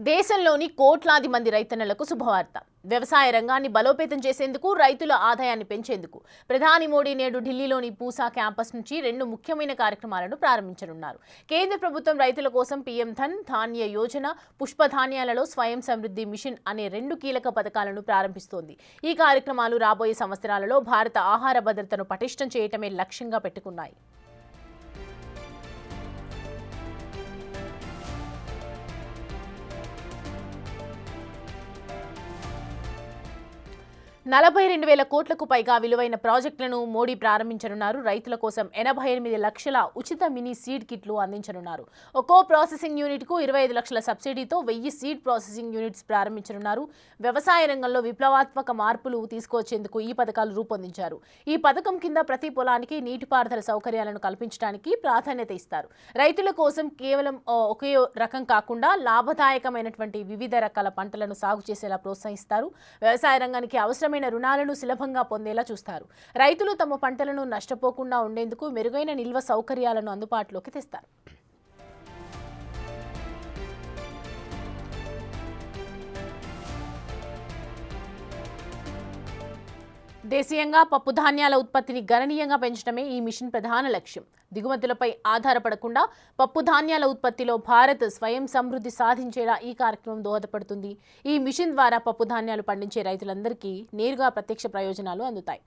దేశంలోని కోట్లాది మంది రైతన్నలకు శుభవార్త. వ్యవసాయ రంగాన్ని బలోపేతం చేసేందుకు, రైతుల ఆదాయాన్ని పెంచేందుకు ప్రధాని మోడీ నేడు ఢిల్లీలోని పూసా క్యాంపస్ నుంచి 2 ముఖ్యమైన కార్యక్రమాలను ప్రారంభించనున్నారు. కేంద్ర ప్రభుత్వం రైతుల కోసం పీఎం ధన్ ధాన్య యోజన, పుష్పధాన్యాలలో స్వయం సమృద్ధి మిషన్ అనే 2 కీలక పథకాలను ప్రారంభిస్తోంది. ఈ కార్యక్రమాలు రాబోయే సంవత్సరాలలో భారత ఆహార భద్రతను పటిష్టం చేయటమే లక్ష్యంగా పెట్టుకున్నాయి. 42,000 కోట్లకు పైగా విలువైన ప్రాజెక్టులను మోడీ ప్రారంభించనున్నారు. రైతుల కోసం 88 లక్షల ఉచిత మినీ సీడ్ కిట్లు అందించనున్నారు. ఒక్కో ప్రాసెసింగ్ యూనిట్కు 25 లక్షల సబ్సిడీతో 1000 సీడ్ ప్రాసెసింగ్ యూనిట్స్ ప్రారంభించనున్నారు. వ్యవసాయ రంగంలో విప్లవాత్మక మార్పులు తీసుకొచ్చేందుకు ఈ పథకాలు రూపొందించారు. ఈ పథకం కింద ప్రతి పొలానికి నీటిపారుదల సౌకర్యాలను కల్పించడానికి ప్రాధాన్యత ఇస్తారు. రైతుల కోసం కేవలం ఒకే రకం కాకుండా లాభదాయకమైనటువంటి వివిధ రకాల పంటలను సాగు చేసేలా ప్రోత్సహిస్తారు. వ్యవసాయ రంగానికి అవసరమైన రుణాలను సులభంగా పొందేలా చూస్తారు. రైతులు తమ పంటలను నష్టపోకుండా ఉండేందుకు మెరుగైన నిల్వ సౌకర్యాలను అందుబాటులోకి తెస్తారు. దేశీయంగా పప్పు ధాన్యాల ఉత్పత్తిని గణనీయంగా పెంచడమే ఈ మిషన్ ప్రధాన లక్ష్యం. దిగుమతులపై ఆధారపడకుండా పప్పు ధాన్యాల ఉత్పత్తిలో భారత్ స్వయం సమృద్ధి సాధించేలా ఈ కార్యక్రమం దోహదపడుతుంది. ఈ మిషన్ ద్వారా పప్పు ధాన్యాలు పండించే రైతులందరికీ నేరుగా ప్రత్యక్ష ప్రయోజనాలు అందుతాయి.